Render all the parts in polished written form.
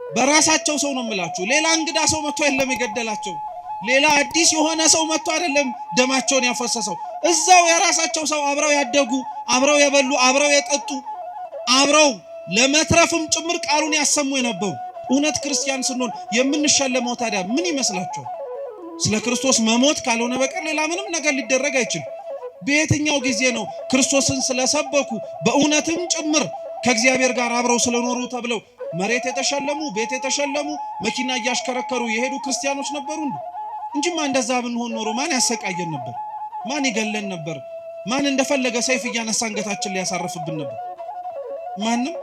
በራሳቸው ሰው ነው የምላችሁ። ሌላ እንግዳ ሰው መጥቶ አይደለም የገደላቸው። ሌላ አዲስ የሆነ ሰው መጥቶ አይደለም ደማቸውን ያፈሰሰው። እዛው የራሳቸው ሰው አብረው ያደጉ፣ አብረው የበሉ፣ አብረው የጠጡ፣ አብረው ለመትረፍም ጭምር ቃሉን ያሰሙ የነበሩ። እውነት ክርስቲያን ስንሆን የምንሸለመው ታዲያ ምን ይመስላችኋል? ስለ ክርስቶስ መሞት ካልሆነ በቀር ሌላ ምንም ነገር ሊደረግ አይችልም። በየትኛው ጊዜ ነው ክርስቶስን ስለሰበኩ በእውነትም ጭምር ከእግዚአብሔር ጋር አብረው ስለኖሩ ተብለው መሬት የተሸለሙ፣ ቤት የተሸለሙ፣ መኪና እያሽከረከሩ የሄዱ ክርስቲያኖች ነበሩ እንጂማ እንደዛ ብንሆን ኖሮ ማን ያሰቃየን ነበር? ማን ይገለን ነበር? ማን እንደፈለገ ሰይፍ እያነሳ አንገታችን ሊያሳርፍብን ነበር? ማንም።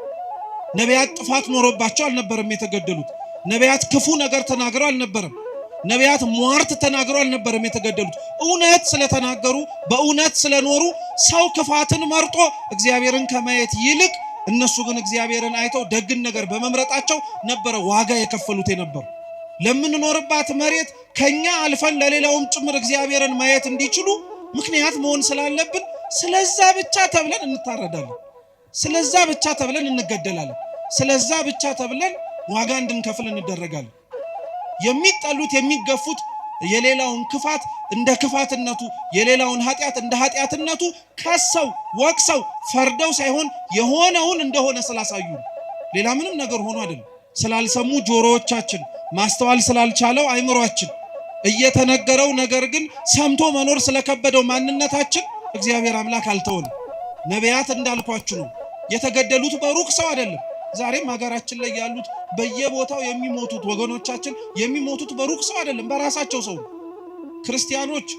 ነቢያት ጥፋት ኖሮባቸው አልነበረም የተገደሉት። ነቢያት ክፉ ነገር ተናግረው አልነበረም። ነቢያት ሟርት ተናግረው አልነበረም የተገደሉት። እውነት ስለተናገሩ በእውነት ስለኖሩ ሰው ክፋትን መርጦ እግዚአብሔርን ከማየት ይልቅ እነሱ ግን እግዚአብሔርን አይተው ደግን ነገር በመምረጣቸው ነበረ ዋጋ የከፈሉት የነበሩ። ለምንኖርባት መሬት ከኛ አልፈን ለሌላውም ጭምር እግዚአብሔርን ማየት እንዲችሉ ምክንያት መሆን ስላለብን ስለዛ ብቻ ተብለን እንታረዳለን። ስለዛ ብቻ ተብለን እንገደላለን። ስለዛ ብቻ ተብለን ዋጋ እንድንከፍል እንደረጋለን። የሚጠሉት የሚገፉት የሌላውን ክፋት እንደ ክፋትነቱ፣ የሌላውን ኃጢአት እንደ ኃጢአትነቱ ከሰው ወቅሰው ፈርደው ሳይሆን የሆነውን እንደሆነ ስላሳዩ፣ ሌላ ምንም ነገር ሆኖ አይደለም። ስላልሰሙ ጆሮዎቻችን፣ ማስተዋል ስላልቻለው አይምሮአችን፣ እየተነገረው ነገር ግን ሰምቶ መኖር ስለከበደው ማንነታችን እግዚአብሔር አምላክ አልተወንም። ነቢያት እንዳልኳችሁ ነው የተገደሉት በሩቅ ሰው አይደለም። ዛሬም ሀገራችን ላይ ያሉት በየቦታው የሚሞቱት ወገኖቻችን የሚሞቱት በሩቅ ሰው አይደለም፣ በራሳቸው ሰው። ክርስቲያኖች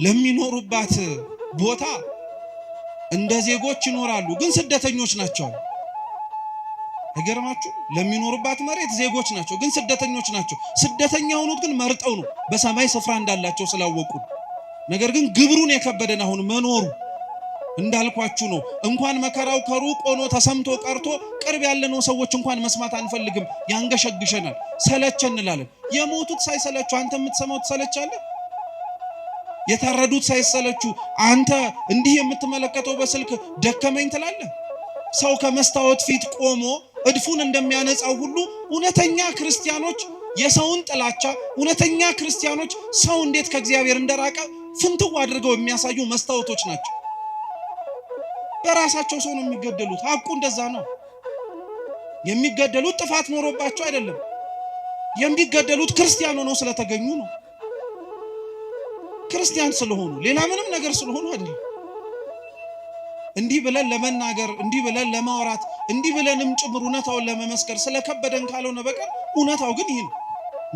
ለሚኖሩባት ቦታ እንደ ዜጎች ይኖራሉ፣ ግን ስደተኞች ናቸው። አይገርማችሁ? ለሚኖሩባት መሬት ዜጎች ናቸው፣ ግን ስደተኞች ናቸው። ስደተኛ ሆኑት ግን መርጠው ነው፣ በሰማይ ስፍራ እንዳላቸው ስላወቁ። ነገር ግን ግብሩን የከበደን አሁን መኖሩ እንዳልኳችሁ ነው። እንኳን መከራው ከሩቅ ሆኖ ተሰምቶ ቀርቶ ቅርብ ያለነው ሰዎች እንኳን መስማት አንፈልግም፣ ያንገሸግሸናል፣ ሰለቸን እንላለን። የሞቱት ሳይሰለቹ አንተ የምትሰማው ትሰለቻለህ? የታረዱት ሳይሰለቹ አንተ እንዲህ የምትመለከተው በስልክ ደከመኝ ትላለህ? ሰው ከመስታወት ፊት ቆሞ እድፉን እንደሚያነጻው ሁሉ እውነተኛ ክርስቲያኖች የሰውን ጥላቻ፣ እውነተኛ ክርስቲያኖች ሰው እንዴት ከእግዚአብሔር እንደራቀ ፍንትው አድርገው የሚያሳዩ መስታወቶች ናቸው። በራሳቸው ሰው ነው የሚገደሉት። ሐቁ እንደዛ ነው። የሚገደሉት ጥፋት ኖሮባቸው አይደለም። የሚገደሉት ክርስቲያን ሆነው ስለተገኙ ነው። ክርስቲያን ስለሆኑ፣ ሌላ ምንም ነገር ስለሆኑ አይደለም። እንዲህ ብለን ለመናገር፣ እንዲህ ብለን ለማውራት፣ እንዲህ ብለንም ጭምር እውነታውን ለመመስከር ስለከበደን ካልሆነ በቀር እውነታው ግን ይህ ነው።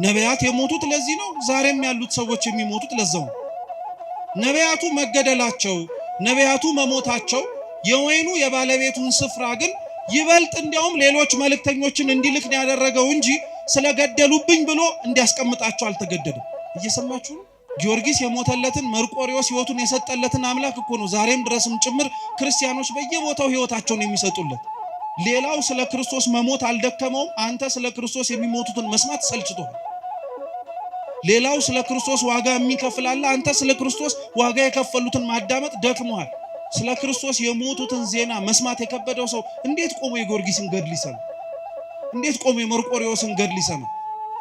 ነቢያት የሞቱት ለዚህ ነው። ዛሬም ያሉት ሰዎች የሚሞቱት ለዛው ነው። ነቢያቱ መገደላቸው፣ ነቢያቱ መሞታቸው የወይኑ የባለቤቱን ስፍራ ግን ይበልጥ እንዲያውም ሌሎች መልእክተኞችን እንዲልክ ነው ያደረገው እንጂ ስለገደሉብኝ ብሎ እንዲያስቀምጣቸው አልተገደደም። እየሰማችሁ ነው? ጊዮርጊስ የሞተለትን መርቆሪዎስ ሕይወቱን የሰጠለትን አምላክ እኮ ነው ዛሬም ድረስም ጭምር ክርስቲያኖች በየቦታው ሕይወታቸውን የሚሰጡለት። ሌላው ስለ ክርስቶስ መሞት አልደከመውም። አንተ ስለ ክርስቶስ የሚሞቱትን መስማት ሰልችቶሃል። ሌላው ስለ ክርስቶስ ዋጋ የሚከፍላል። አንተ ስለ ክርስቶስ ዋጋ የከፈሉትን ማዳመጥ ደክሞሃል። ስለ ክርስቶስ የሞቱትን ዜና መስማት የከበደው ሰው እንዴት ቆሞ የጊዮርጊስን ገድል ይሰማ? እንዴት ቆሞ የመርቆሪዎስን ገድል ይሰማ?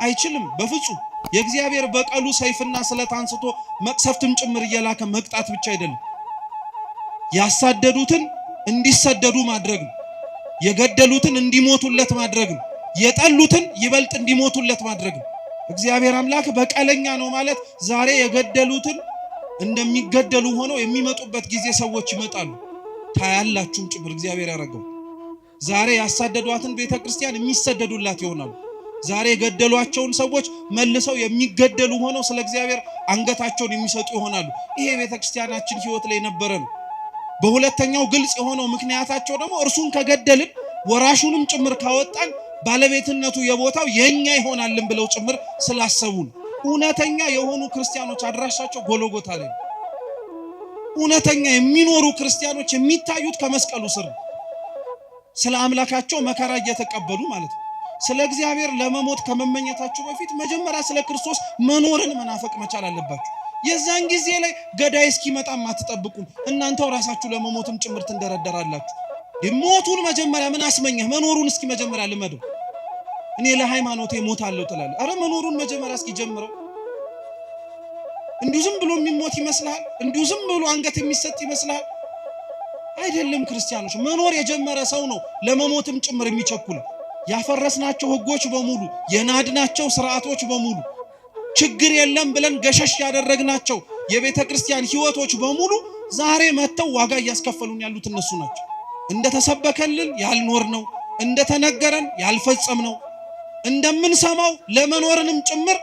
አይችልም በፍጹም። የእግዚአብሔር በቀሉ ሰይፍና ስለት አንስቶ መቅሰፍትም ጭምር እየላከ መቅጣት ብቻ አይደለም፣ ያሳደዱትን እንዲሰደዱ ማድረግ ነው። የገደሉትን እንዲሞቱለት ማድረግ ነው። የጠሉትን ይበልጥ እንዲሞቱለት ማድረግ ነው። እግዚአብሔር አምላክ በቀለኛ ነው ማለት ዛሬ የገደሉትን እንደሚገደሉ ሆነው የሚመጡበት ጊዜ ሰዎች ይመጣሉ። ታያላችሁም ጭምር እግዚአብሔር ያደረገው። ዛሬ ያሳደዷትን ቤተክርስቲያን የሚሰደዱላት ይሆናሉ። ዛሬ የገደሏቸውን ሰዎች መልሰው የሚገደሉ ሆነው ስለ እግዚአብሔር አንገታቸውን የሚሰጡ ይሆናሉ። ይሄ ቤተክርስቲያናችን ሕይወት ላይ ነበረ ነው። በሁለተኛው ግልጽ የሆነው ምክንያታቸው ደግሞ እርሱን ከገደልን ወራሹንም ጭምር ካወጣን ባለቤትነቱ የቦታው የኛ ይሆናልን ብለው ጭምር ስላሰቡ ነው። እውነተኛ የሆኑ ክርስቲያኖች አድራሻቸው ጎልጎታ ላይ ነው። እውነተኛ የሚኖሩ ክርስቲያኖች የሚታዩት ከመስቀሉ ስር ነው። ስለ አምላካቸው መከራ እየተቀበሉ ማለት ነው። ስለ እግዚአብሔር ለመሞት ከመመኘታችሁ በፊት መጀመሪያ ስለ ክርስቶስ መኖርን መናፈቅ መቻል አለባችሁ። የዛን ጊዜ ላይ ገዳይ እስኪመጣም አትጠብቁም። እናንተው ራሳችሁ ለመሞትም ጭምር ትንደረደራላችሁ። ሞቱን መጀመሪያ ምን አስመኘህ? መኖሩን እስኪ መጀመሪያ ልመደው እኔ ለሃይማኖቴ ሞታለሁ ትላለህ። አረ መኖሩን መጀመሪያ እስኪ ጀምረው። እንዲሁ ዝም ብሎ የሚሞት ይመስላል? እንዲሁ ዝም ብሎ አንገት የሚሰጥ ይመስላል? አይደለም። ክርስቲያኖች መኖር የጀመረ ሰው ነው ለመሞትም ጭምር የሚቸኩለው። ያፈረስናቸው ህጎች በሙሉ የናድናቸው ስርዓቶች በሙሉ ችግር የለም ብለን ገሸሽ ያደረግናቸው የቤተ ክርስቲያን ህይወቶች በሙሉ ዛሬ መተው ዋጋ እያስከፈሉን ያሉት እነሱ ናቸው። እንደተሰበከልን ያልኖር ነው፣ እንደተነገረን ያልፈጸም ነው፣ እንደምንሰማው ለመኖርንም ጭምር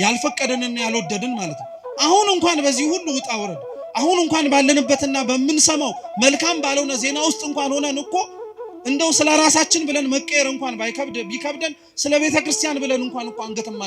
ያልፈቀደንና ያልወደድን ማለት ነው። አሁን እንኳን በዚህ ሁሉ ውጣ ወረድ አሁን እንኳን ባለንበትና በምንሰማው መልካም ባልሆነ ዜና ውስጥ እንኳን ሆነን እኮ እንደው ስለ ራሳችን ብለን መቀየር እንኳን ቢከብደን ስለ ቤተ ክርስቲያን ብለን እንኳን አንገትም